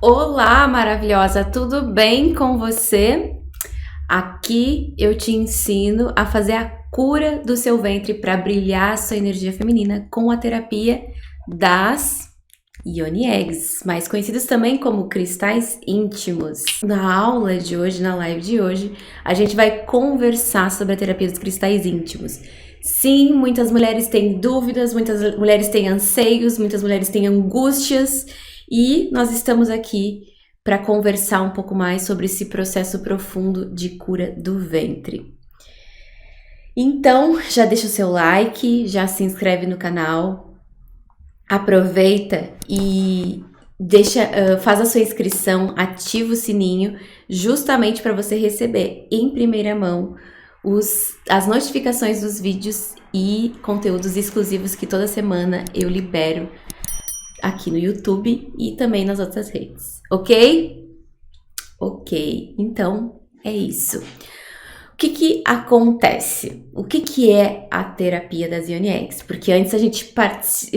Olá, maravilhosa, tudo bem com você? Aqui eu te ensino a fazer a cura do seu ventre para brilhar a sua energia feminina com a terapia das Yoni Eggs, mais conhecidos também como cristais íntimos. Na aula de hoje, na live de hoje, a gente vai conversar sobre a terapia dos cristais íntimos. Sim, muitas mulheres têm dúvidas, muitas mulheres têm anseios, muitas mulheres têm angústias e nós estamos aqui para conversar um pouco mais sobre esse processo profundo de cura do ventre. Então, já deixa o seu like, já se inscreve no canal, aproveita e faz a sua inscrição, ativa o sininho, justamente para você receber em primeira mão as notificações dos vídeos e conteúdos exclusivos que toda semana eu libero aqui no YouTube e também nas outras redes, ok? Ok, então é isso. O que acontece? O que é a terapia das Yoni Eggs? Porque antes a gente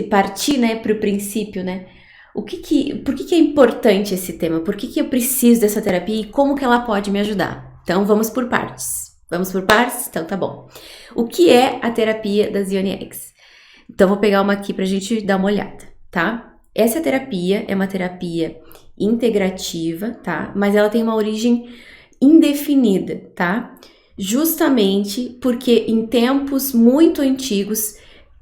partir, né, para o princípio, né? Por que é importante esse tema? Por que eu preciso dessa terapia e como que ela pode me ajudar? Então vamos por partes. Vamos por partes? Então tá bom. O que é a terapia das Yoni Eggs? Então vou pegar uma aqui pra gente dar uma olhada, tá? Essa terapia é uma terapia integrativa, tá? Mas ela tem uma origem indefinida, tá? Justamente porque em tempos muito antigos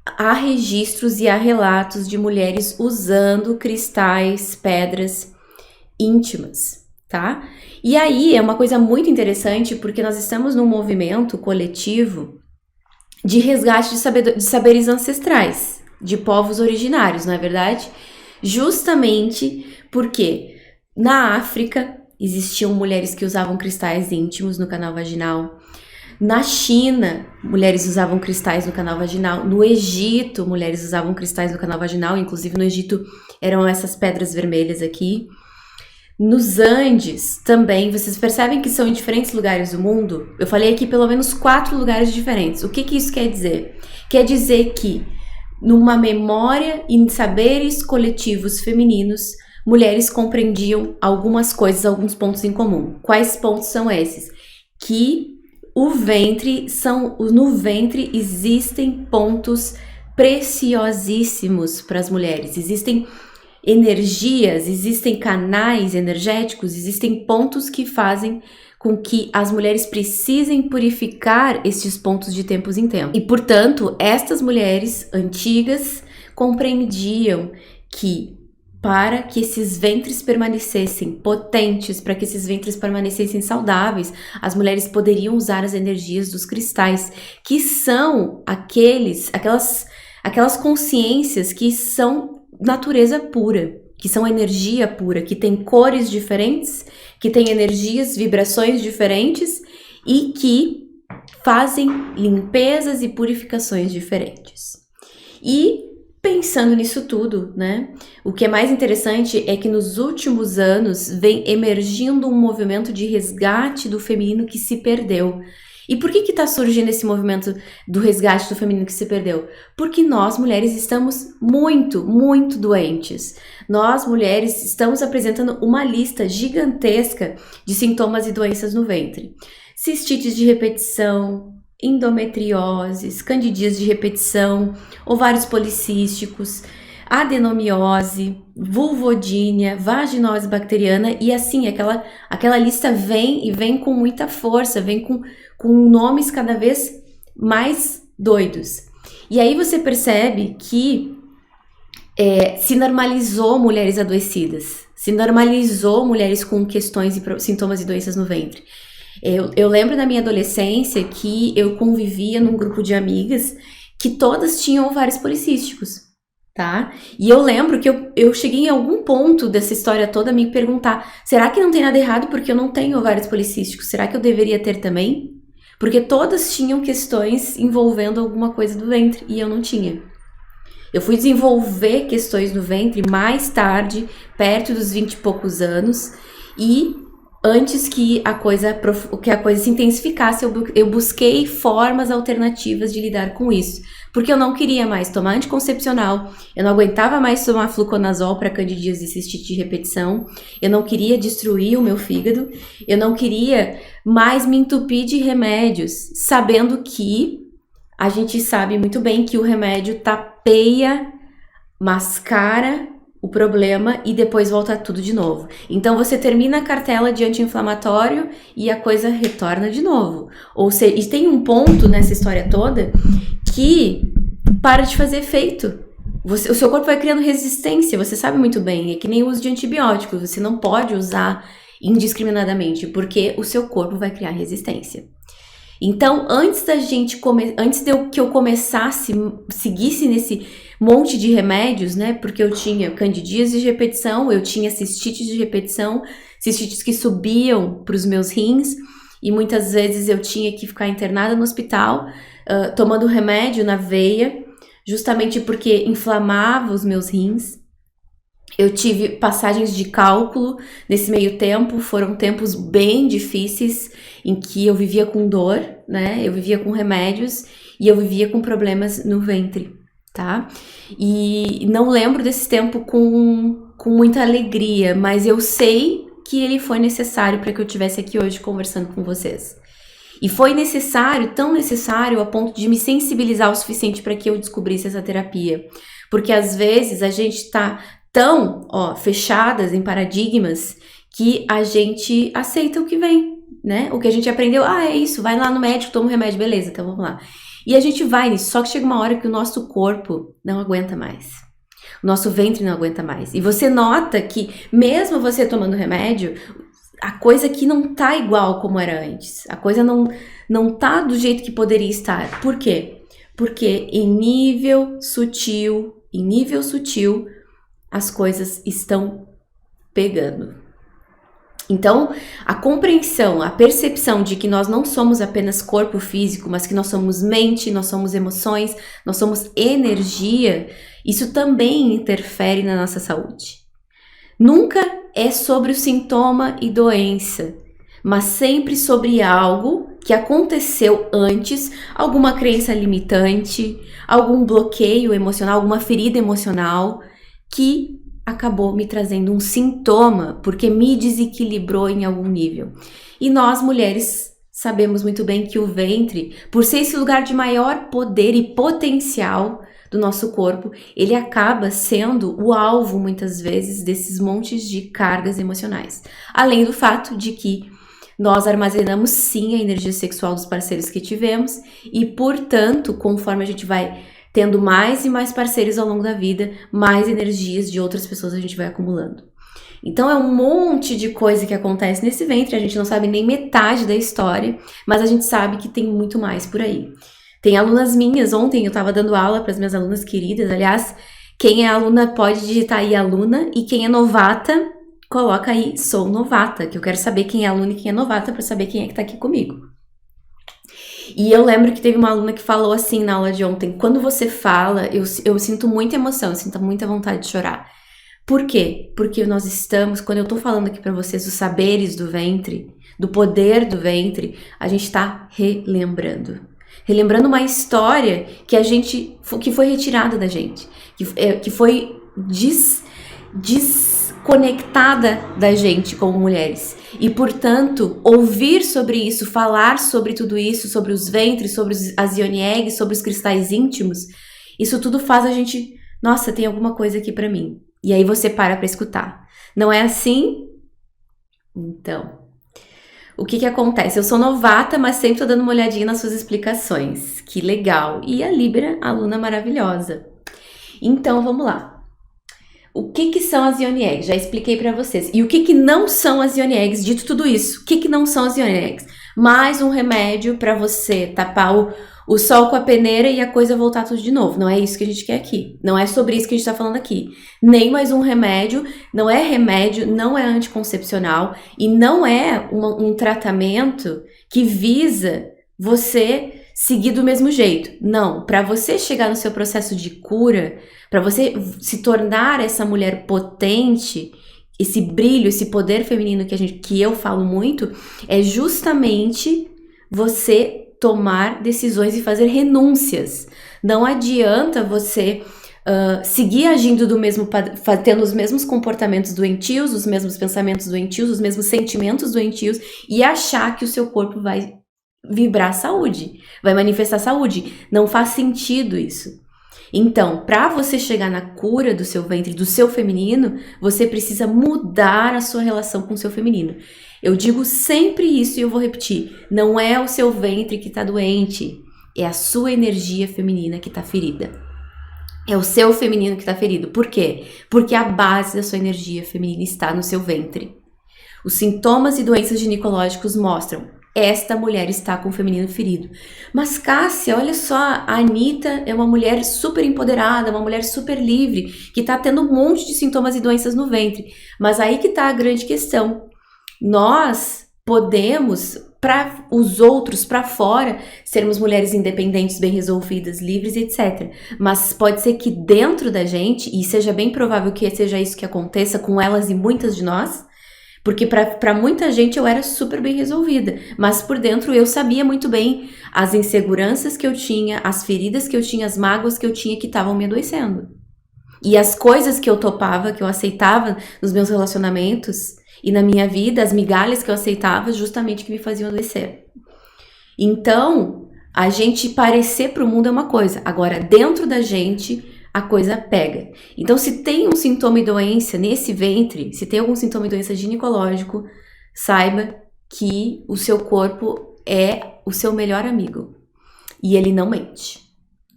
há registros e há relatos de mulheres usando cristais, pedras íntimas, tá? E aí é uma coisa muito interessante porque nós estamos num movimento coletivo de resgate de saberes ancestrais, de povos originários, não é verdade? Justamente porque na África existiam mulheres que usavam cristais íntimos no canal vaginal. Na China, mulheres usavam cristais no canal vaginal. No Egito, mulheres usavam cristais no canal vaginal. Inclusive no Egito eram essas pedras vermelhas aqui. Nos Andes também, vocês percebem que são em diferentes lugares do mundo? Eu falei aqui pelo menos 4 lugares diferentes. O que isso quer dizer? Quer dizer que numa memória e em saberes coletivos femininos, mulheres compreendiam algumas coisas, alguns pontos em comum. Quais pontos são esses? Que no ventre existem pontos preciosíssimos para as mulheres. Existem energias, existem canais energéticos, existem pontos que fazem com que as mulheres precisem purificar estes pontos de tempos em tempos. E, portanto, estas mulheres antigas compreendiam que para que esses ventres permanecessem potentes, para que esses ventres permanecessem saudáveis, as mulheres poderiam usar as energias dos cristais, que são aquelas consciências que são natureza pura, que são energia pura, que tem cores diferentes, que tem energias, vibrações diferentes e que fazem limpezas e purificações diferentes. E pensando nisso tudo, né, o que é mais interessante é que nos últimos anos vem emergindo um movimento de resgate do feminino que se perdeu. E por que está surgindo esse movimento do resgate do feminino que se perdeu? Porque nós, mulheres, estamos muito, muito doentes. Nós, mulheres, estamos apresentando uma lista gigantesca de sintomas e doenças no ventre. Cistites de repetição, endometrioses, candidíase de repetição, ovários policísticos, adenomiose, vulvodínia, vaginose bacteriana e assim, aquela lista vem com muita força, vem com nomes cada vez mais doidos. E aí você percebe que se normalizou mulheres adoecidas, se normalizou mulheres com questões e sintomas e doenças no ventre. Eu lembro da minha adolescência que eu convivia num grupo de amigas que todas tinham ovários policísticos, tá? E eu lembro que eu cheguei em algum ponto dessa história toda a me perguntar, será que não tem nada errado porque eu não tenho ovários policísticos? Será que eu deveria ter também? Porque todas tinham questões envolvendo alguma coisa do ventre e eu não tinha. Eu fui desenvolver questões no ventre mais tarde, perto dos 20 e poucos anos, e antes que a coisa se intensificasse, eu busquei formas alternativas de lidar com isso. porque eu não queria mais tomar anticoncepcional, eu não aguentava mais tomar fluconazol para candidíase e cistite de repetição, eu não queria destruir o meu fígado, eu não queria mais me entupir de remédios, sabendo que a gente sabe muito bem que o remédio tapeia, mascara o problema e depois volta tudo de novo. Então você termina a cartela de anti-inflamatório e a coisa retorna de novo. Ou seja, e tem um ponto nessa história toda que para de fazer efeito. O seu corpo vai criando resistência, você sabe muito bem. É que nem o uso de antibióticos, você não pode usar indiscriminadamente, porque o seu corpo vai criar resistência. Então, antes que eu começasse, seguisse nesse monte de remédios, né? Porque eu tinha candidíase de repetição, eu tinha cistites de repetição, cistites que subiam para os meus rins, e muitas vezes eu tinha que ficar internada no hospital, tomando remédio na veia, justamente porque inflamava os meus rins. Eu tive passagens de cálculo nesse meio tempo, foram tempos bem difíceis em que eu vivia com dor, né? Eu vivia com remédios e eu vivia com problemas no ventre, tá? E não lembro desse tempo com muita alegria, mas eu sei que ele foi necessário para que eu estivesse aqui hoje conversando com vocês. E foi necessário, tão necessário, a ponto de me sensibilizar o suficiente para que eu descobrisse essa terapia. Porque às vezes a gente tá tão, fechadas em paradigmas que a gente aceita o que vem, né? O que a gente aprendeu, é isso, vai lá no médico, toma um remédio, beleza, então vamos lá. E a gente vai nisso, só que chega uma hora que o nosso corpo não aguenta mais. O nosso ventre não aguenta mais. E você nota que, mesmo você tomando remédio, a coisa aqui não tá igual como era antes. A coisa não tá do jeito que poderia estar. Por quê? Porque em nível sutil, as coisas estão pegando. Então, a compreensão, a percepção de que nós não somos apenas corpo físico, mas que nós somos mente, nós somos emoções, nós somos energia, isso também interfere na nossa saúde. Nunca é sobre o sintoma e doença, mas sempre sobre algo que aconteceu antes, alguma crença limitante, algum bloqueio emocional, alguma ferida emocional, que acabou me trazendo um sintoma, porque me desequilibrou em algum nível. E nós, mulheres, sabemos muito bem que o ventre, por ser esse lugar de maior poder e potencial do nosso corpo, ele acaba sendo o alvo, muitas vezes, desses montes de cargas emocionais. Além do fato de que nós armazenamos, sim, a energia sexual dos parceiros que tivemos e, portanto, conforme a gente vai tendo mais e mais parceiros ao longo da vida, mais energias de outras pessoas a gente vai acumulando. Então é um monte de coisa que acontece nesse ventre, a gente não sabe nem metade da história, mas a gente sabe que tem muito mais por aí. Tem alunas minhas, ontem eu estava dando aula para as minhas alunas queridas, aliás, quem é aluna pode digitar aí aluna, e quem é novata, coloca aí sou novata, que eu quero saber quem é aluna e quem é novata para saber quem é que está aqui comigo. E eu lembro que teve uma aluna que falou assim na aula de ontem, quando você fala, eu sinto muita emoção, eu sinto muita vontade de chorar. Por quê? Porque nós estamos, quando eu tô falando aqui pra vocês dos saberes do ventre, do poder do ventre, a gente tá relembrando. Relembrando uma história que foi retirada da gente, que foi desconectada da gente como mulheres. E, portanto, ouvir sobre isso, falar sobre tudo isso, sobre os ventres, sobre as yoni eggs, sobre os cristais íntimos, isso tudo faz a gente, nossa, tem alguma coisa aqui pra mim. E aí você para escutar. Não é assim? Então, o que acontece? Eu sou novata, mas sempre tô dando uma olhadinha nas suas explicações. Que legal! E a Libra, aluna maravilhosa. Então, vamos lá. O que são as yoni eggs? Já expliquei pra vocês. E o que não são as yoni eggs? Dito tudo isso, o que não são as yoni eggs? Mais um remédio pra você tapar o sol com a peneira e a coisa voltar tudo de novo. Não é isso que a gente quer aqui. Não é sobre isso que a gente tá falando aqui. Nem mais um remédio, não é anticoncepcional e não é um tratamento que visa você seguir do mesmo jeito. Não, para você chegar no seu processo de cura, para você se tornar essa mulher potente, esse brilho, esse poder feminino que eu falo muito, é justamente você tomar decisões e fazer renúncias. Não adianta você seguir agindo tendo os mesmos comportamentos doentios, os mesmos pensamentos doentios, os mesmos sentimentos doentios e achar que o seu corpo vai vibrar saúde, vai manifestar saúde. Não faz sentido isso. Então, para você chegar na cura do seu ventre, do seu feminino, você precisa mudar a sua relação com o seu feminino. Eu digo sempre isso e eu vou repetir. Não é o seu ventre que tá doente, é a sua energia feminina que tá ferida. É o seu feminino que tá ferido. Por quê? Porque a base da sua energia feminina está no seu ventre. Os sintomas e doenças ginecológicos mostram: esta mulher está com o feminino ferido. Mas Cássia, olha só, a Anitta é uma mulher super empoderada, uma mulher super livre, que tá tendo um monte de sintomas e doenças no ventre. Mas aí que tá a grande questão. Nós podemos, para os outros, para fora, sermos mulheres independentes, bem resolvidas, livres, etc. Mas pode ser que dentro da gente, e seja bem provável que seja isso que aconteça com elas e muitas de nós, porque para muita gente eu era super bem resolvida, mas por dentro eu sabia muito bem as inseguranças que eu tinha, as feridas que eu tinha, as mágoas que eu tinha que estavam me adoecendo. E as coisas que eu topava, que eu aceitava nos meus relacionamentos e na minha vida, as migalhas que eu aceitava, justamente que me faziam adoecer. Então, a gente parecer pro mundo é uma coisa, agora dentro da gente a coisa pega. Então, se tem um sintoma e doença nesse ventre, se tem algum sintoma e doença ginecológico, saiba que o seu corpo é o seu melhor amigo. E ele não mente.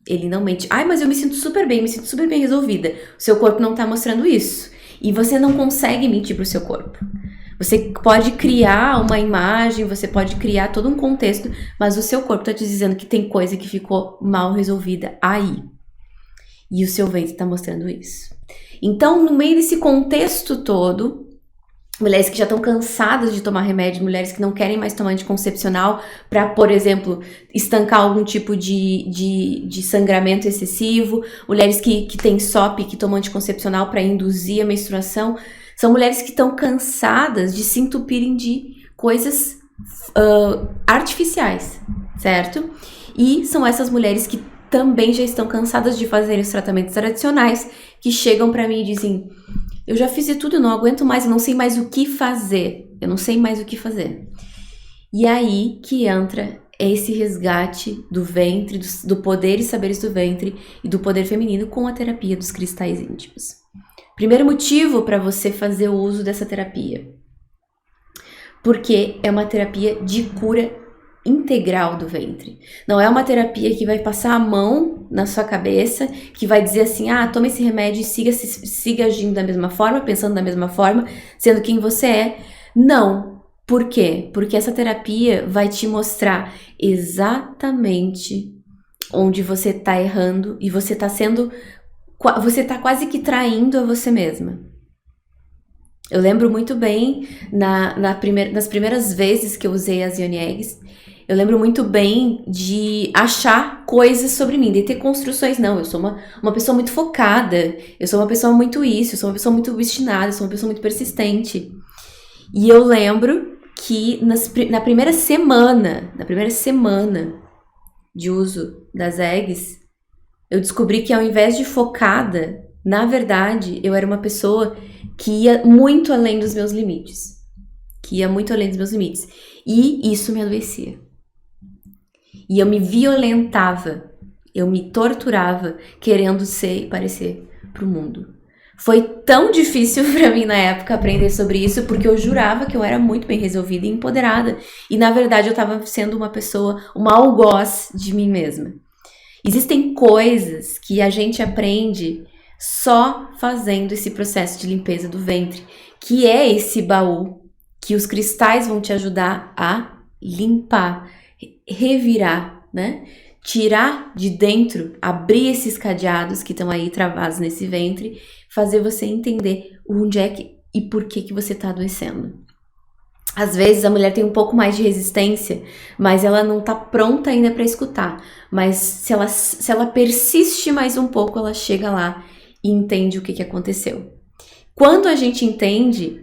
Ele não mente. Ai, mas eu me sinto super bem resolvida. O seu corpo não tá mostrando isso. E você não consegue mentir pro seu corpo. Você pode criar uma imagem, você pode criar todo um contexto, mas o seu corpo tá te dizendo que tem coisa que ficou mal resolvida aí. E o seu ventre tá mostrando isso. Então, no meio desse contexto todo, mulheres que já estão cansadas de tomar remédio, mulheres que não querem mais tomar anticoncepcional para, por exemplo, estancar algum tipo de sangramento excessivo, mulheres que têm SOP, que tomam anticoncepcional para induzir a menstruação, são mulheres que estão cansadas de se entupirem de coisas artificiais, certo? E são essas mulheres que também já estão cansadas de fazerem os tratamentos tradicionais, que chegam para mim e dizem: eu já fiz de tudo, eu não aguento mais, eu não sei mais o que fazer. Eu não sei mais o que fazer. E aí que entra esse resgate do ventre, do poder e saberes do ventre e do poder feminino com a terapia dos cristais íntimos. Primeiro motivo para você fazer o uso dessa terapia. Porque é uma terapia de cura integral do ventre. Não é uma terapia que vai passar a mão na sua cabeça, que vai dizer assim: ah, toma esse remédio e siga agindo da mesma forma, pensando da mesma forma, sendo quem você é. Não. Por quê? Porque essa terapia vai te mostrar exatamente onde você tá errando e você tá quase que traindo a você mesma. Eu lembro muito bem, nas primeiras vezes que eu usei as Yoni Eggs, eu lembro muito bem de achar coisas sobre mim, de ter construções. Não, eu sou uma pessoa muito focada, eu sou uma pessoa muito isso, eu sou uma pessoa muito obstinada, eu sou uma pessoa muito persistente. E eu lembro que na primeira semana de uso das eggs, eu descobri que ao invés de focada, na verdade, eu era uma pessoa que ia muito além dos meus limites. E isso me adoecia. E eu me violentava, eu me torturava, querendo ser e parecer pro mundo. Foi tão difícil pra mim na época aprender sobre isso, porque eu jurava que eu era muito bem resolvida e empoderada. E na verdade eu tava sendo uma algoz de mim mesma. Existem coisas que a gente aprende só fazendo esse processo de limpeza do ventre, que é esse baú que os cristais vão te ajudar a limpar, revirar, né? Tirar de dentro, abrir esses cadeados que estão aí travados nesse ventre, fazer você entender onde é que e por que você tá adoecendo. Às vezes a mulher tem um pouco mais de resistência, mas ela não tá pronta ainda para escutar. Mas se ela persiste mais um pouco, ela chega lá e entende o que aconteceu. Quando a gente entende,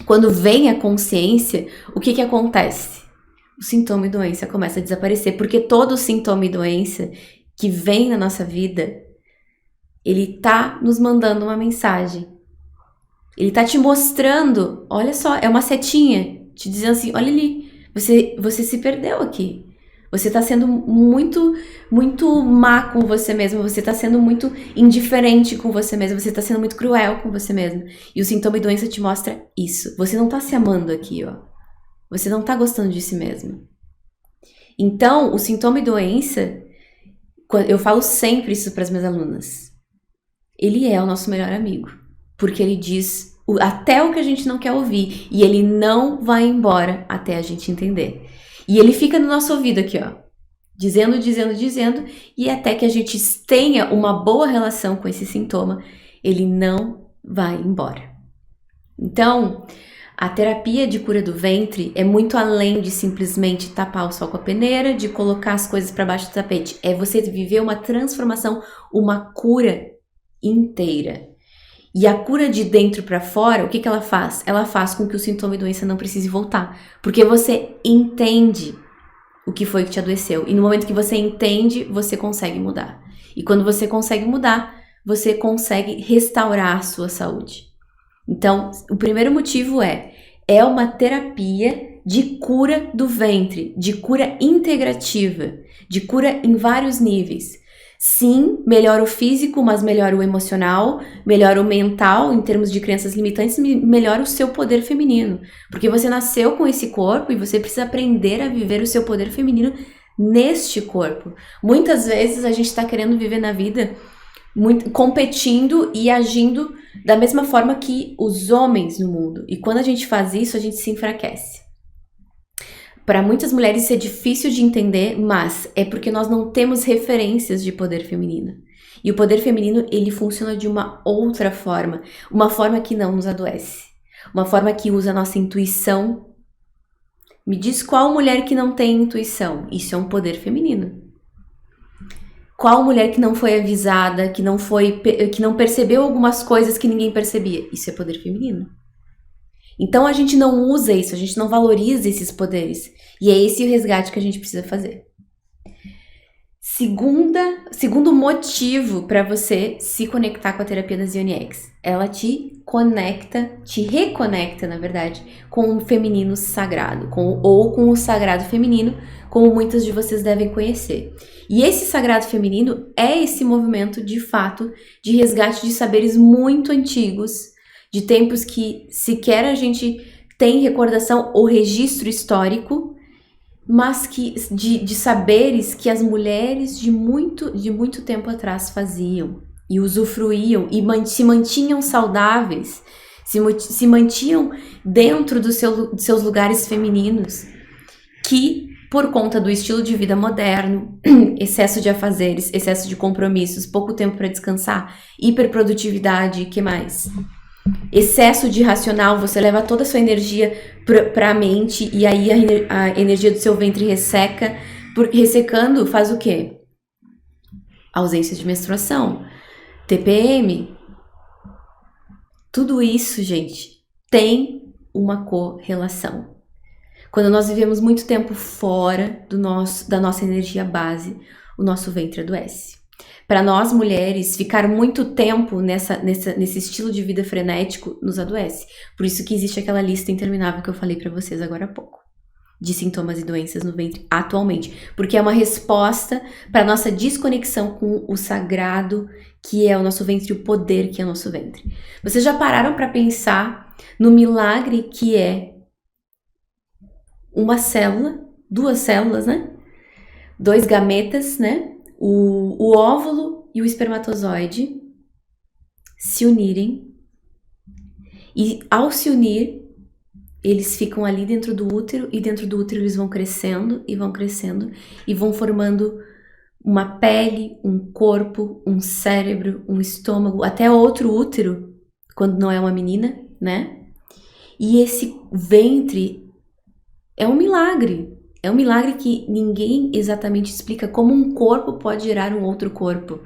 quando vem a consciência, o que acontece? O sintoma e doença começa a desaparecer, porque todo sintoma e doença, que vem na nossa vida, ele tá nos mandando uma mensagem. Ele tá te mostrando, olha só, é uma setinha, te dizendo assim, olha ali, você se perdeu aqui. Você tá sendo muito má com você mesmo, você tá sendo muito indiferente com você mesmo, você tá sendo muito cruel com você mesmo. E o sintoma e doença te mostra isso. Você não tá se amando aqui, ó. Você não tá gostando de si mesmo. Então, o sintoma e doença, eu falo sempre isso para as minhas alunas. Ele é o nosso melhor amigo, porque ele diz até o que a gente não quer ouvir, e ele não vai embora até a gente entender. E ele fica no nosso ouvido aqui, ó, dizendo, e até que a gente tenha uma boa relação com esse sintoma, ele não vai embora. Então, a terapia de cura do ventre é muito além de simplesmente tapar o sol com a peneira, de colocar as coisas para baixo do tapete. É você viver uma transformação, uma cura inteira. E a cura de dentro para fora, o que ela faz? Ela faz com que o sintoma e doença não precise voltar. Porque você entende o que foi que te adoeceu. E no momento que você entende, você consegue mudar. E quando você consegue mudar, você consegue restaurar a sua saúde. Então, o primeiro motivo é uma terapia de cura do ventre, de cura integrativa, de cura em vários níveis. Sim, melhora o físico, mas melhora o emocional, melhora o mental, em termos de crenças limitantes, melhora o seu poder feminino. Porque você nasceu com esse corpo e você precisa aprender a viver o seu poder feminino neste corpo. Muitas vezes a gente está querendo viver na vida competindo e agindo da mesma forma que os homens no mundo. E quando a gente faz isso, a gente se enfraquece. Para muitas mulheres isso é difícil de entender, mas é porque nós não temos referências de poder feminino. E o poder feminino, ele funciona de uma outra forma, uma forma que não nos adoece, uma forma que usa a nossa intuição. Me diz qual mulher que não tem intuição? Isso é um poder feminino. Qual mulher que não foi avisada, que não percebeu algumas coisas que ninguém percebia? Isso é poder feminino. Então a gente não usa isso, a gente não valoriza esses poderes. E é esse o resgate que a gente precisa fazer. Segundo motivo para você se conectar com a terapia das Ioniex. Ela te reconecta, na verdade, com o feminino sagrado, ou com o sagrado feminino, como muitas de vocês devem conhecer. E esse sagrado feminino é esse movimento, de fato, de resgate de saberes muito antigos, de tempos que sequer a gente tem recordação ou registro histórico, mas que de saberes que as mulheres de muito tempo atrás faziam e usufruíam e se mantinham saudáveis, se mantinham dentro dos seus lugares femininos, que por conta do estilo de vida moderno, excesso de afazeres, excesso de compromissos, pouco tempo para descansar, hiperprodutividade, que mais? Excesso de racional, você leva toda a sua energia para a mente e aí a energia do seu ventre resseca. Ressecando faz o quê? Ausência de menstruação, TPM. Tudo isso, gente, tem uma correlação. Quando nós vivemos muito tempo fora da nossa energia base, o nosso ventre adoece. Para nós, mulheres, ficar muito tempo nesse estilo de vida frenético nos adoece. Por isso que existe aquela lista interminável que eu falei para vocês agora há pouco, de sintomas e doenças no ventre atualmente. Porque é uma resposta para a nossa desconexão com o sagrado, que é o nosso ventre, o poder que é o nosso ventre. Vocês já pararam para pensar no milagre que é uma célula, 2 células, né? 2 gametas, né? O óvulo e o espermatozoide se unirem, e ao se unir, eles ficam ali dentro do útero, e dentro do útero eles vão crescendo e vão formando uma pele, um corpo, um cérebro, um estômago, até outro útero, quando não é uma menina, né? E esse ventre é um milagre. É um milagre que ninguém exatamente explica como um corpo pode gerar um outro corpo.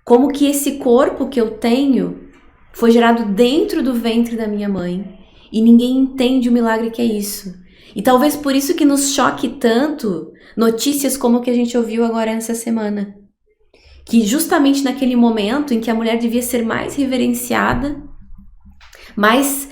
Como que esse corpo que eu tenho foi gerado dentro do ventre da minha mãe e ninguém entende o milagre que é isso. E talvez por isso que nos choque tanto notícias como o que a gente ouviu agora nessa semana. que justamente naquele momento em que a mulher devia ser mais reverenciada, mais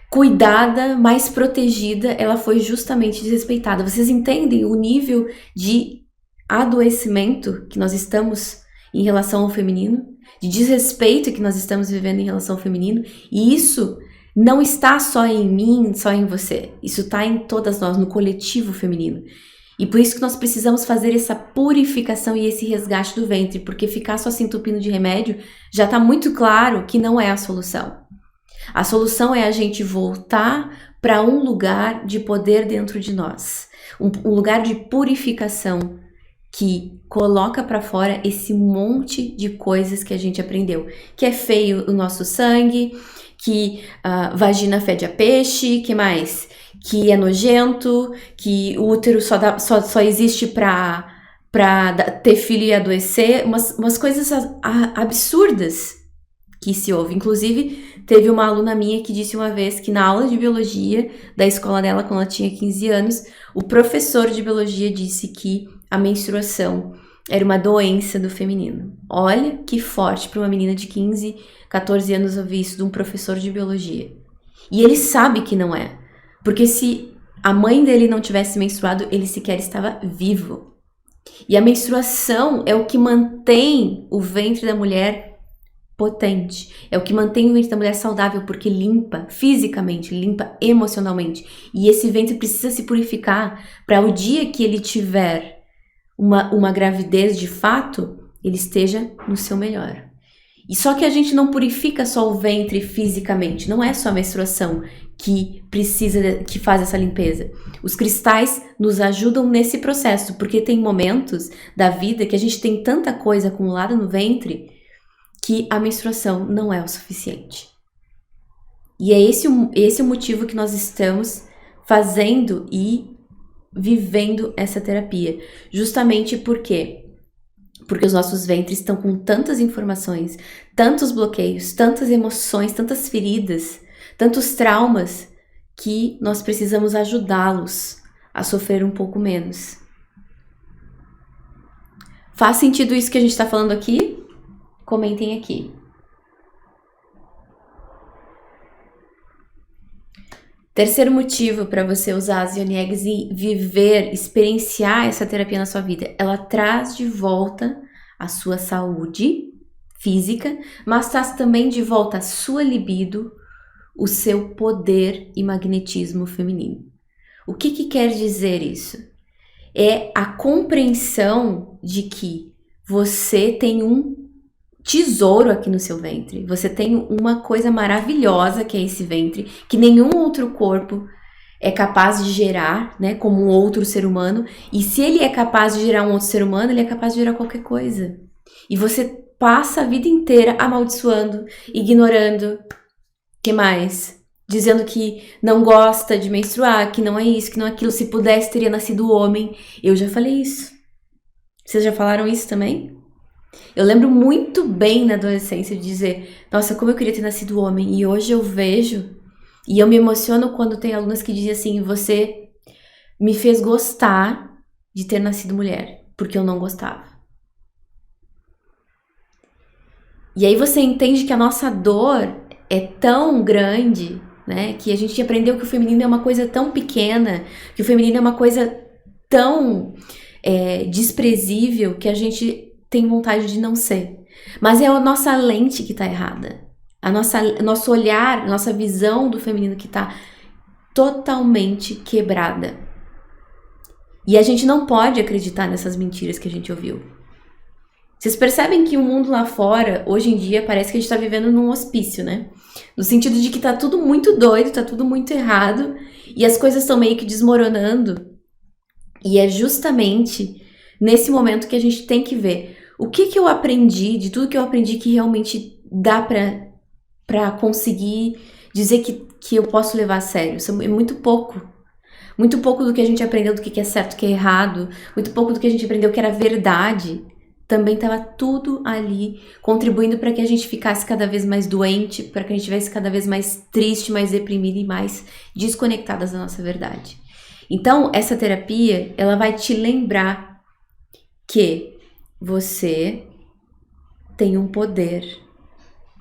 cuidada, mais protegida, ela foi justamente desrespeitada. Vocês entendem o nível de adoecimento que nós estamos em relação ao feminino? De desrespeito que nós estamos vivendo em relação ao feminino? E isso não está só em mim, só em você. Isso está em todas nós, no coletivo feminino. E por isso que nós precisamos fazer essa purificação e esse resgate do ventre, porque ficar só se entupindo de remédio já está muito claro que não é a solução. A solução é a gente voltar para um lugar de poder dentro de nós, um lugar de purificação que coloca para fora esse monte de coisas que a gente aprendeu, que é feio o nosso sangue, que vagina fede a peixe, que mais? Que é nojento, que o útero só existe para ter filho e adoecer, umas coisas absurdas que se ouve. Inclusive, teve uma aluna minha que disse uma vez que na aula de biologia da escola dela, quando ela tinha 15 anos, o professor de biologia disse que a menstruação era uma doença do feminino. Olha que forte para uma menina de 15, 14 anos ouvir isso de um professor de biologia. E ele sabe que não é. Porque se a mãe dele não tivesse menstruado, ele sequer estava vivo. E a menstruação é o que mantém o ventre da mulher potente. É o que mantém o ventre da mulher saudável, porque limpa fisicamente, limpa emocionalmente. E esse ventre precisa se purificar para o dia que ele tiver uma gravidez de fato, ele esteja no seu melhor. E só que a gente não purifica só o ventre fisicamente, não é só a menstruação que que faz essa limpeza. Os cristais nos ajudam nesse processo, porque tem momentos da vida que a gente tem tanta coisa acumulada no ventre que a menstruação não é o suficiente. E é esse o motivo que nós estamos fazendo e vivendo essa terapia. Justamente porque os nossos ventres estão com tantas informações, tantos bloqueios, tantas emoções, tantas feridas, tantos traumas, que nós precisamos ajudá-los a sofrer um pouco menos. Faz sentido isso que a gente está falando aqui? Comentem aqui. Terceiro motivo para você usar as Yoni Eggs e viver, experienciar essa terapia na sua vida. Ela traz de volta a sua saúde física, mas traz também de volta a sua libido, o seu poder e magnetismo feminino. O que quer dizer isso? É a compreensão de que você tem um tesouro aqui no seu ventre. Você tem uma coisa maravilhosa que é esse ventre, que nenhum outro corpo é capaz de gerar, né, como um outro ser humano. E se ele é capaz de gerar um outro ser humano, ele é capaz de gerar qualquer coisa. E você passa a vida inteira amaldiçoando, ignorando, que mais? Dizendo que não gosta de menstruar, que não é isso, que não é aquilo. Se pudesse, teria nascido homem. Eu já falei isso. Vocês já falaram isso também? Eu lembro muito bem na adolescência de dizer, nossa, como eu queria ter nascido homem. E hoje eu vejo, e eu me emociono quando tem alunas que dizem assim, você me fez gostar de ter nascido mulher, porque eu não gostava. E aí você entende que a nossa dor é tão grande, né, que a gente aprendeu que o feminino é uma coisa tão pequena, que o feminino é uma coisa tão desprezível, que a gente tem vontade de não ser. Mas é a nossa lente que tá errada. Nosso olhar, nossa visão do feminino que tá totalmente quebrada. E a gente não pode acreditar nessas mentiras que a gente ouviu. Vocês percebem que o mundo lá fora, hoje em dia, parece que a gente tá vivendo num hospício, né? No sentido de que tá tudo muito doido, tá tudo muito errado, e as coisas estão meio que desmoronando. E é justamente nesse momento que a gente tem que ver o que eu aprendi, de tudo que eu aprendi que realmente dá pra conseguir dizer que eu posso levar a sério. Isso é muito pouco. Muito pouco do que a gente aprendeu do que é certo, o que é errado. Muito pouco do que a gente aprendeu que era verdade. Também estava tudo ali contribuindo para que a gente ficasse cada vez mais doente, para que a gente estivesse cada vez mais triste, mais deprimida e mais desconectadas da nossa verdade. Então, essa terapia, ela vai te lembrar que você tem um poder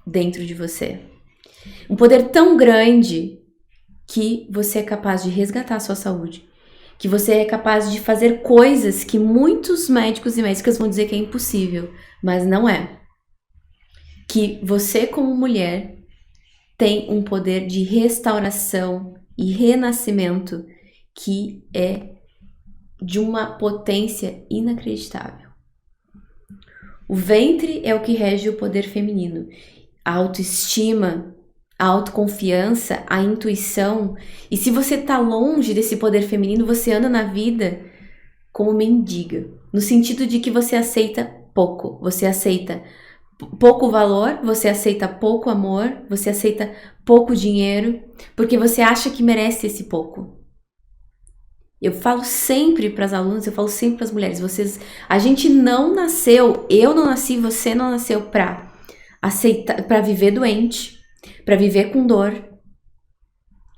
dentro de você. Um poder tão grande que você é capaz de resgatar a sua saúde. Que você é capaz de fazer coisas que muitos médicos e médicas vão dizer que é impossível, mas não é. Que você, como mulher, tem um poder de restauração e renascimento que é de uma potência inacreditável. O ventre é o que rege o poder feminino. A autoestima, a autoconfiança, a intuição. E se você tá longe desse poder feminino, você anda na vida como mendiga. No sentido de que você aceita pouco. Você aceita pouco valor, você aceita pouco amor, você aceita pouco dinheiro, porque você acha que merece esse pouco. Eu falo sempre para as alunas, eu falo sempre para as mulheres, a gente não nasceu, eu não nasci, você não nasceu para aceitar, para viver doente, para viver com dor.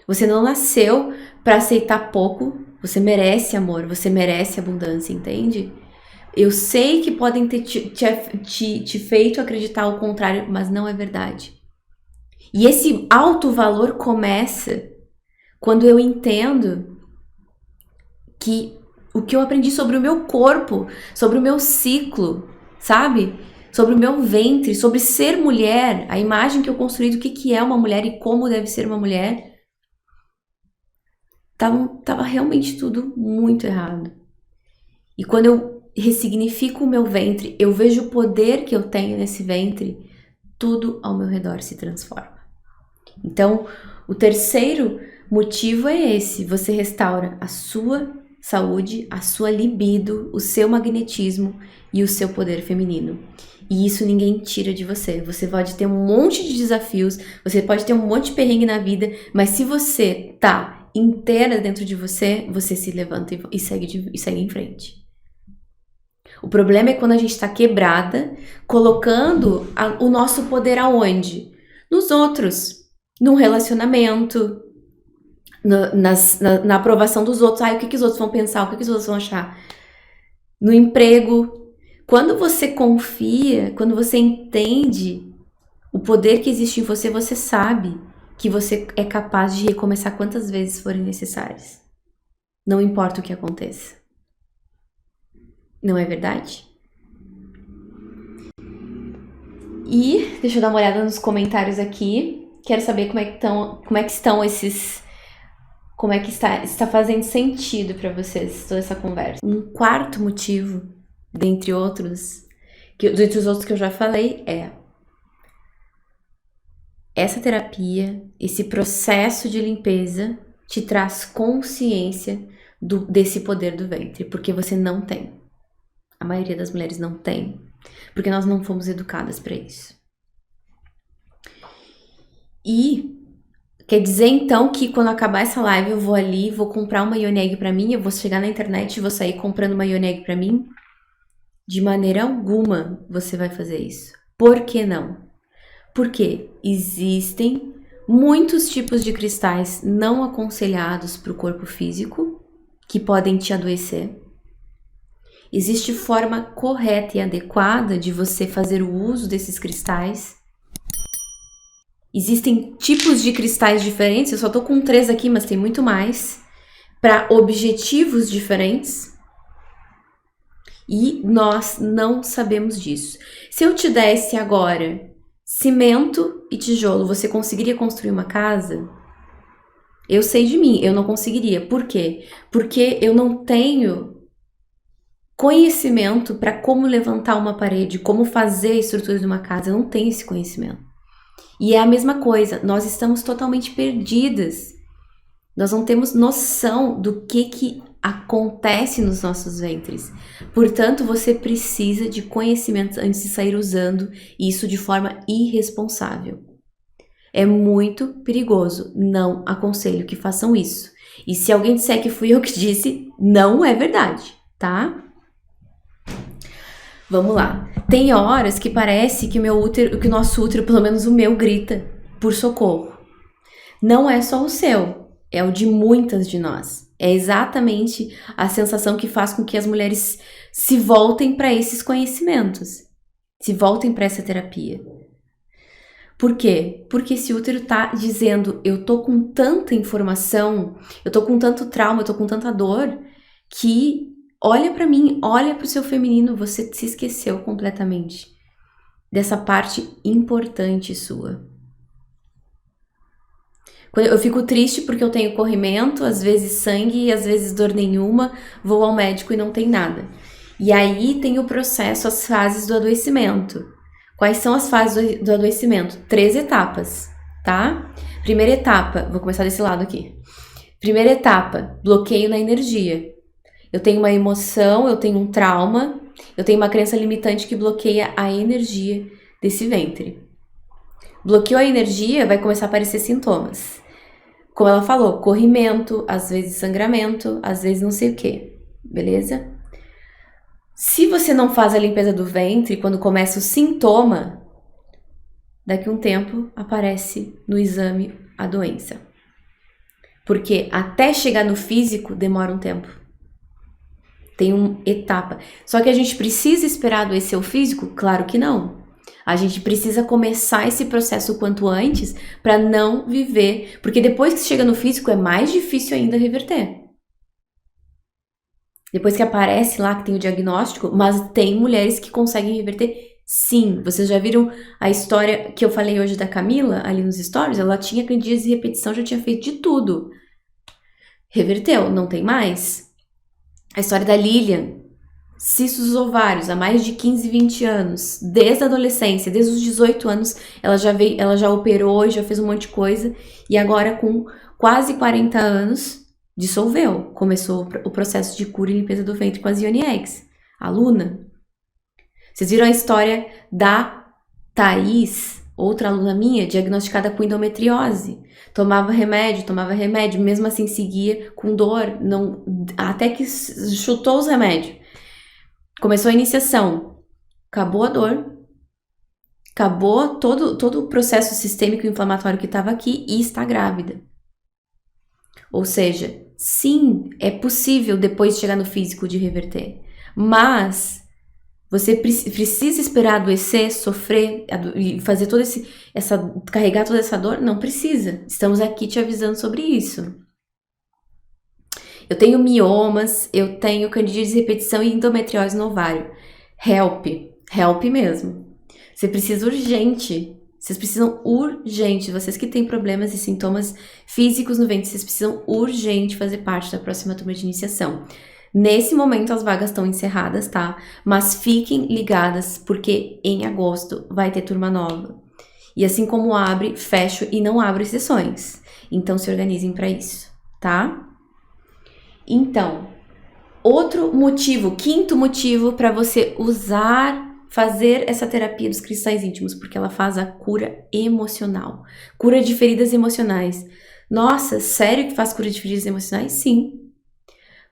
Você não nasceu para aceitar pouco, você merece amor, você merece abundância, entende? Eu sei que podem ter te feito acreditar o contrário, mas não é verdade. E esse alto valor começa quando eu entendo que o que eu aprendi sobre o meu corpo, sobre o meu ciclo, sabe? Sobre o meu ventre, sobre ser mulher, a imagem que eu construí do que é uma mulher e como deve ser uma mulher, tava realmente tudo muito errado. E quando eu ressignifico o meu ventre, eu vejo o poder que eu tenho nesse ventre, tudo ao meu redor se transforma. Então, o terceiro motivo é esse: você restaura a sua saúde, a sua libido, o seu magnetismo e o seu poder feminino. E isso ninguém tira de você. Você pode ter um monte de desafios, você pode ter um monte de perrengue na vida, mas se você tá inteira dentro de você, você se levanta e segue em frente. O problema é quando a gente tá quebrada, colocando o nosso poder aonde? Nos outros, num relacionamento, na aprovação dos outros. O que os outros vão pensar? O que os outros vão achar? No emprego. Quando você confia, quando você entende o poder que existe em você, você sabe que você é capaz de recomeçar quantas vezes forem necessárias. Não importa o que aconteça. Não é verdade? E deixa eu dar uma olhada nos comentários aqui. Quero saber como é que estão esses... Como é que está fazendo sentido para vocês toda essa conversa. Um quarto motivo, dentre os outros que eu já falei, é essa terapia, esse processo de limpeza te traz consciência desse poder do ventre, porque você não tem. A maioria das mulheres não tem, porque nós não fomos educadas para isso. E quer dizer, então, que quando acabar essa live, eu vou ali, vou comprar uma Ioneg pra mim, eu vou chegar na internet e vou sair comprando uma Ioneg pra mim? De maneira alguma você vai fazer isso. Por que não? Porque existem muitos tipos de cristais não aconselhados para o corpo físico que podem te adoecer. Existe forma correta e adequada de você fazer o uso desses cristais. Existem tipos de cristais diferentes, eu só tô com 3 aqui, mas tem muito mais, para objetivos diferentes. E nós não sabemos disso. Se eu te desse agora cimento e tijolo, você conseguiria construir uma casa? Eu sei de mim, eu não conseguiria. Por quê? Porque eu não tenho conhecimento para como levantar uma parede, como fazer a estrutura de uma casa. Eu não tenho esse conhecimento. E é a mesma coisa, nós estamos totalmente perdidas. Nós não temos noção do que acontece nos nossos ventres. Portanto, você precisa de conhecimento antes de sair usando isso de forma irresponsável. É muito perigoso, não aconselho que façam isso. E se alguém disser que fui eu que disse, não é verdade, tá? Vamos lá. Tem horas que parece que que o nosso útero, pelo menos o meu, grita por socorro. Não é só o seu, é o de muitas de nós. É exatamente a sensação que faz com que as mulheres se voltem para esses conhecimentos. Se voltem para essa terapia. Por quê? Porque esse útero tá dizendo, eu tô com tanta informação, eu tô com tanto trauma, eu tô com tanta dor, que olha pra mim, olha pro seu feminino, você se esqueceu completamente dessa parte importante sua. Eu fico triste porque eu tenho corrimento, às vezes sangue e às vezes dor nenhuma, vou ao médico e não tem nada. E aí tem o processo, as fases do adoecimento. Quais são as fases do adoecimento? 3 etapas, tá? Primeira etapa, vou começar desse lado aqui. Primeira etapa, bloqueio na energia. Eu tenho uma emoção, eu tenho um trauma, eu tenho uma crença limitante que bloqueia a energia desse ventre. Bloqueou a energia, vai começar a aparecer sintomas. Como ela falou, corrimento, às vezes sangramento, às vezes não sei o que, beleza? Se você não faz a limpeza do ventre, quando começa o sintoma, daqui a um tempo aparece no exame a doença. Porque até chegar no físico demora um tempo. Tem uma etapa. Só que a gente precisa esperar adoecer o físico? Claro que não. A gente precisa começar esse processo o quanto antes para não viver. Porque depois que chega no físico é mais difícil ainda reverter. Depois que aparece lá que tem o diagnóstico, mas tem mulheres que conseguem reverter, sim. Vocês já viram a história que eu falei hoje da Camila, ali nos stories? Ela tinha dias de repetição, já tinha feito de tudo. Reverteu, não tem mais. A história da Lilian, cistos dos ovários, há mais de 15, 20 anos. Desde a adolescência, desde os 18 anos, ela já operou e já fez um monte de coisa. E agora, com quase 40 anos... dissolveu, começou o processo de cura e limpeza do ventre com as Yoni Eggs, a Luna. Vocês viram a história da Thaís, outra aluna minha, diagnosticada com endometriose. Tomava remédio, mesmo assim seguia com dor, não, até que chutou os remédios. Começou a iniciação, acabou a dor, acabou todo o processo sistêmico inflamatório que estava aqui e está grávida. Ou seja, sim, é possível depois de chegar no físico de reverter, mas você precisa esperar adoecer, sofrer e fazer carregar toda essa dor? Não precisa. Estamos aqui te avisando sobre isso. Eu tenho miomas, eu tenho candidíase de repetição e endometriose no ovário. Help mesmo. Você precisa urgente. Vocês precisam urgente, vocês que têm problemas e sintomas físicos no ventre, vocês precisam urgente fazer parte da próxima turma de iniciação. Nesse momento as vagas estão encerradas, tá? Mas fiquem ligadas, porque em agosto vai ter turma nova. E assim como abre, fecho e não abre sessões. Então se organizem para isso, tá? Então, outro motivo, quinto motivo para você fazer essa terapia dos cristais íntimos, porque ela faz a cura emocional, cura de feridas emocionais. Nossa, sério que faz cura de feridas emocionais? Sim.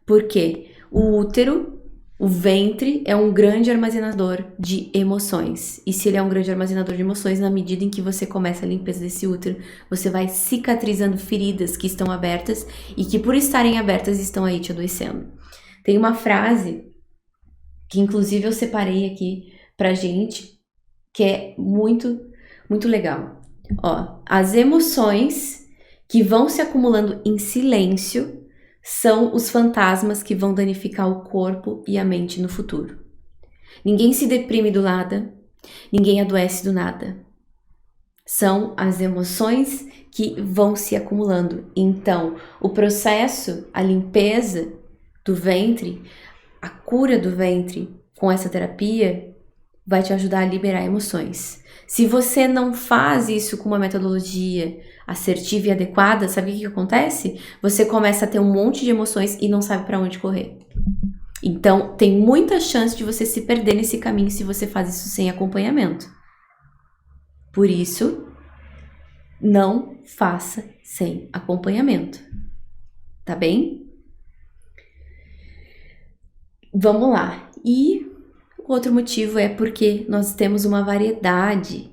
Porque o útero, o ventre, é um grande armazenador de emoções. E se ele é um grande armazenador de emoções, na medida em que você começa a limpeza desse útero, você vai cicatrizando feridas que estão abertas e que por estarem abertas estão aí te adoecendo. Tem uma frase que inclusive eu separei aqui pra gente, que é muito, muito legal. Ó, as emoções que vão se acumulando em silêncio são os fantasmas que vão danificar o corpo e a mente no futuro. Ninguém se deprime do nada, ninguém adoece do nada. São as emoções que vão se acumulando. Então, o processo, a limpeza do ventre, a cura do ventre com essa terapia vai te ajudar a liberar emoções. Se você não faz isso com uma metodologia assertiva e adequada, sabe o que acontece? Você começa a ter um monte de emoções e não sabe para onde correr. Então, tem muita chance de você se perder nesse caminho se você faz isso sem acompanhamento. Por isso, não faça sem acompanhamento. Tá bem? Vamos lá. E outro motivo é porque nós temos uma variedade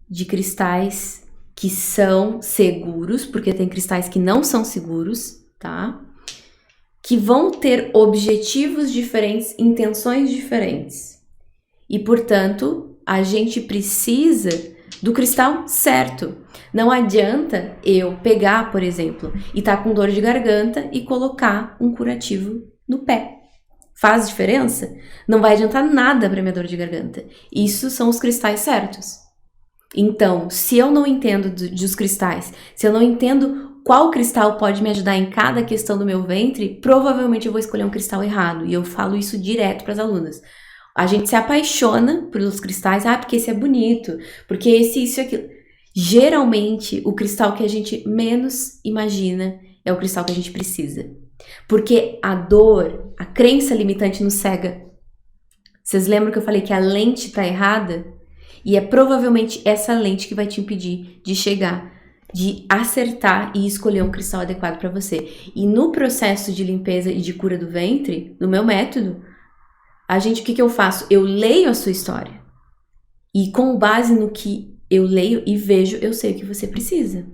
de cristais que são seguros, porque tem cristais que não são seguros, tá? Que vão ter objetivos diferentes, intenções diferentes. E, portanto, a gente precisa do cristal certo. Não adianta eu pegar, por exemplo, e tá com dor de garganta e colocar um curativo no pé. Faz diferença? Não vai adiantar nada para minha dor de garganta. Isso são os cristais certos. Então, se eu não entendo dos cristais, se eu não entendo qual cristal pode me ajudar em cada questão do meu ventre, provavelmente eu vou escolher um cristal errado. E eu falo isso direto para as alunas. A gente se apaixona pelos cristais, porque esse é bonito, porque esse, isso e aquilo. Geralmente, o cristal que a gente menos imagina é o cristal que a gente precisa. Porque a dor, a crença limitante nos cega. Vocês lembram que eu falei que a lente está errada? E é provavelmente essa lente que vai te impedir de chegar, de acertar e escolher um cristal adequado para você. E no processo de limpeza e de cura do ventre, no meu método, o que eu faço? Eu leio a sua história. E com base no que eu leio e vejo, eu sei o que você precisa.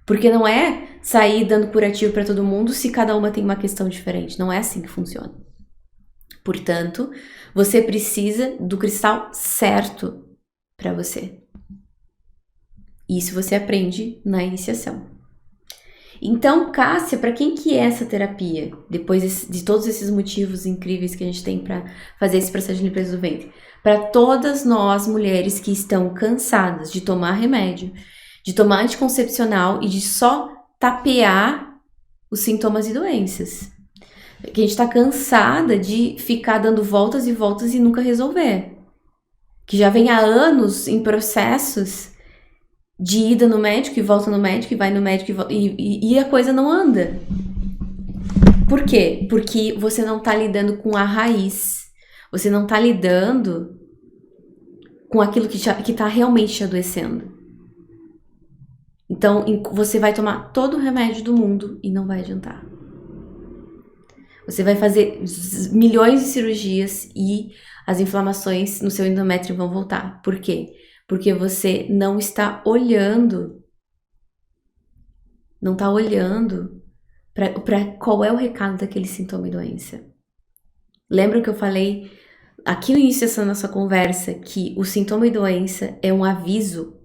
Porque não é sair dando curativo para todo mundo se cada uma tem uma questão diferente. Não é assim que funciona. Portanto, você precisa do cristal certo para você. Isso você aprende na iniciação. Então, Cássia, para quem que é essa terapia? Depois de todos esses motivos incríveis que a gente tem para fazer esse processo de limpeza do ventre. Para todas nós mulheres que estão cansadas de tomar remédio, de tomar anticoncepcional e de só tapear os sintomas e doenças. Que a gente tá cansada de ficar dando voltas e voltas e nunca resolver. Que já vem há anos em processos de ida no médico e volta no médico e vai no médico e a coisa não anda. Por quê? Porque você não tá lidando com a raiz. Você não tá lidando com aquilo que tá realmente te adoecendo. Então, você vai tomar todo o remédio do mundo e não vai adiantar. Você vai fazer milhões de cirurgias e as inflamações no seu endométrio vão voltar. Por quê? Porque você não está olhando. Não está olhando para qual é o recado daquele sintoma e doença. Lembra que eu falei aqui no início dessa nossa conversa que o sintoma e doença é um aviso?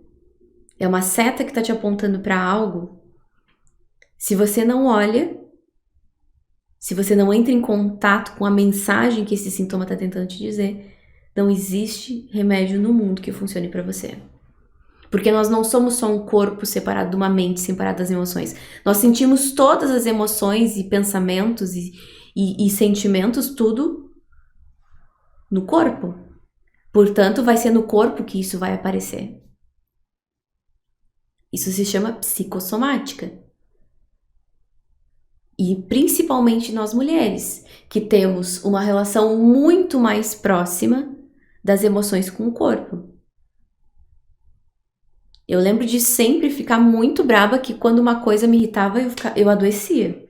É uma seta que está te apontando para algo? Se você não olha, se você não entra em contato com a mensagem que esse sintoma está tentando te dizer, não existe remédio no mundo que funcione para você. Porque nós não somos só um corpo separado de uma mente separada das emoções. Nós sentimos todas as emoções e pensamentos e sentimentos, tudo no corpo. Portanto, vai ser no corpo que isso vai aparecer. Isso se chama psicossomática. E principalmente nós mulheres, que temos uma relação muito mais próxima das emoções com o corpo. Eu lembro de sempre ficar muito brava que quando uma coisa me irritava, eu adoecia.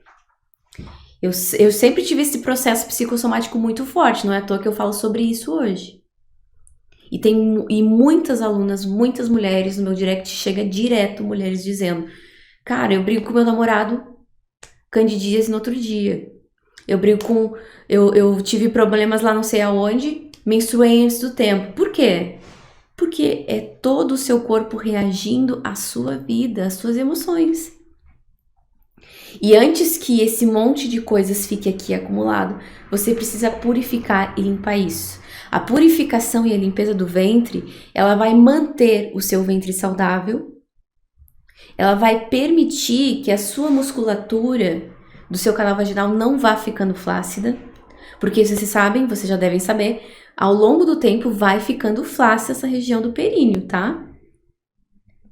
Eu sempre tive esse processo psicossomático muito forte, não é à toa que eu falo sobre isso hoje. E muitas alunas, muitas mulheres no meu direct, chega direto mulheres dizendo: cara, eu brigo com meu namorado candidíase no outro dia. Eu brigo com... Eu tive problemas lá não sei aonde, menstruei antes do tempo. Por quê? Porque é todo o seu corpo reagindo à sua vida, às suas emoções. E antes que esse monte de coisas fique aqui acumulado, você precisa purificar e limpar isso. A purificação e a limpeza do ventre, ela vai manter o seu ventre saudável, ela vai permitir que a sua musculatura do seu canal vaginal não vá ficando flácida, porque vocês sabem, vocês já devem saber, ao longo do tempo vai ficando flácida essa região do períneo, tá?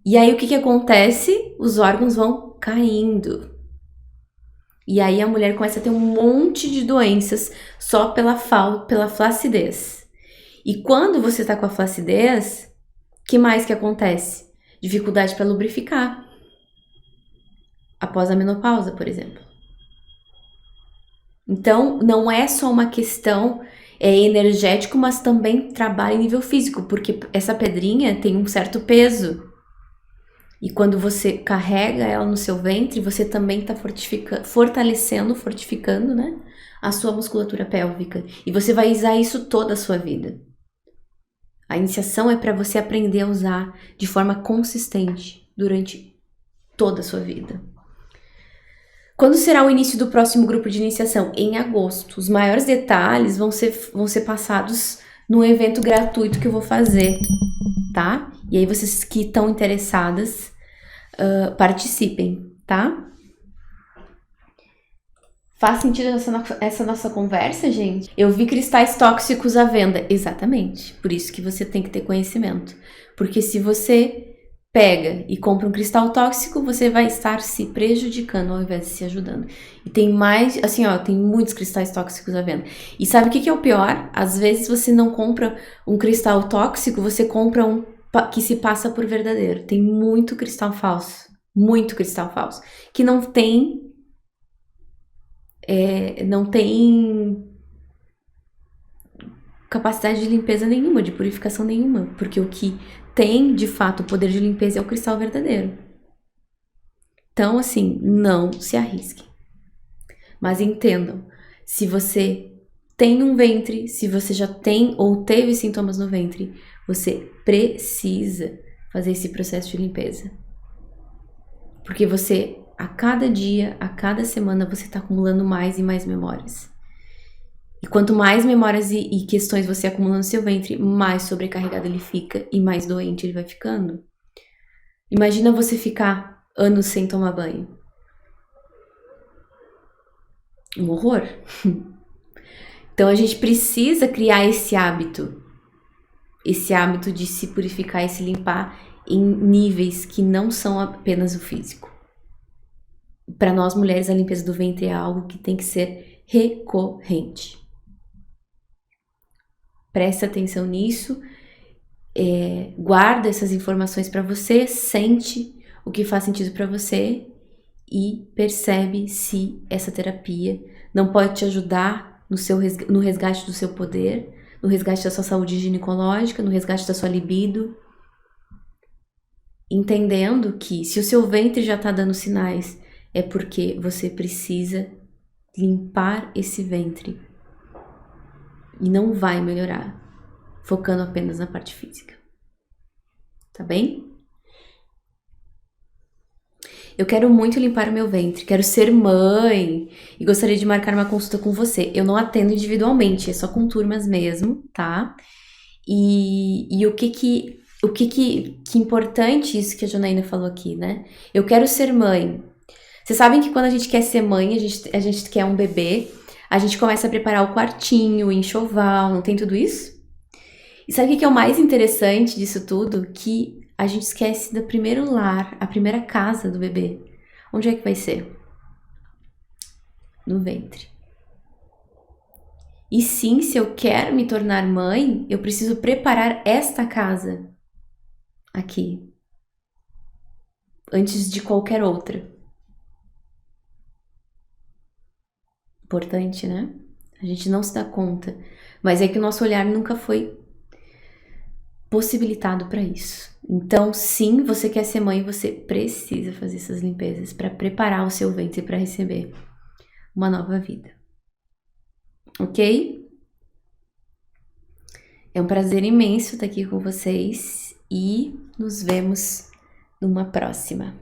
E aí o que acontece? Os órgãos vão caindo. E aí a mulher começa a ter um monte de doenças só pela flacidez. E quando você tá com a flacidez, que mais que acontece? Dificuldade para lubrificar. Após a menopausa, por exemplo. Então, não é só uma questão energética, mas também trabalha em nível físico, porque essa pedrinha tem um certo peso. E quando você carrega ela no seu ventre, você também está fortificando, né, a sua musculatura pélvica. E você vai usar isso toda a sua vida. A iniciação é para você aprender a usar de forma consistente durante toda a sua vida. Quando será o início do próximo grupo de iniciação? Em agosto. Os maiores detalhes vão ser passados num evento gratuito que eu vou fazer, tá? E aí vocês que estão interessadas, participem, tá? Faz sentido essa nossa conversa, gente? Eu vi cristais tóxicos à venda. Exatamente. Por isso que você tem que ter conhecimento. Porque se você pega e compra um cristal tóxico, você vai estar se prejudicando ao invés de se ajudando. E tem mais, assim, ó, tem muitos cristais tóxicos à venda. E sabe o que é o pior? Às vezes você não compra um cristal tóxico, você compra um que se passa por verdadeiro. Tem muito cristal falso, que não tem capacidade de limpeza nenhuma, de purificação nenhuma, porque o que tem de fato o poder de limpeza é o cristal verdadeiro. Então, assim, não se arrisque. Mas entendam, se você tem um ventre, se você já tem ou teve sintomas no ventre, você precisa fazer esse processo de limpeza. Porque você, a cada dia, a cada semana, você está acumulando mais e mais memórias. E quanto mais memórias e questões você acumula no seu ventre, mais sobrecarregado ele fica e mais doente ele vai ficando. Imagina você ficar anos sem tomar banho. Um horror. Então a gente precisa criar esse hábito de se purificar e se limpar em níveis que não são apenas o físico. Para nós mulheres, a limpeza do ventre é algo que tem que ser recorrente. Presta atenção nisso, guarda essas informações para você, sente o que faz sentido para você e percebe se essa terapia não pode te ajudar no resgate do seu poder, no resgate da sua saúde ginecológica, no resgate da sua libido. Entendendo que se o seu ventre já está dando sinais, é porque você precisa limpar esse ventre. E não vai melhorar focando apenas na parte física. Tá bem? Eu quero muito limpar o meu ventre, quero ser mãe e gostaria de marcar uma consulta com você. Eu não atendo individualmente, é só com turmas mesmo, tá? E o que importante isso que a Janaína falou aqui, né? Eu quero ser mãe. Vocês sabem que quando a gente quer ser mãe, a gente quer um bebê, a gente começa a preparar o quartinho, o enxoval, não tem tudo isso? E sabe o que é o mais interessante disso tudo? Que a gente esquece do primeiro lar, a primeira casa do bebê. Onde é que vai ser? No ventre. E sim, se eu quero me tornar mãe, eu preciso preparar esta casa aqui, antes de qualquer outra. Importante, né? A gente não se dá conta, mas é que o nosso olhar nunca foi possibilitado para isso. Então, sim, você quer ser mãe, você precisa fazer essas limpezas para preparar o seu ventre para receber uma nova vida. Ok? É um prazer imenso estar aqui com vocês e nos vemos numa próxima.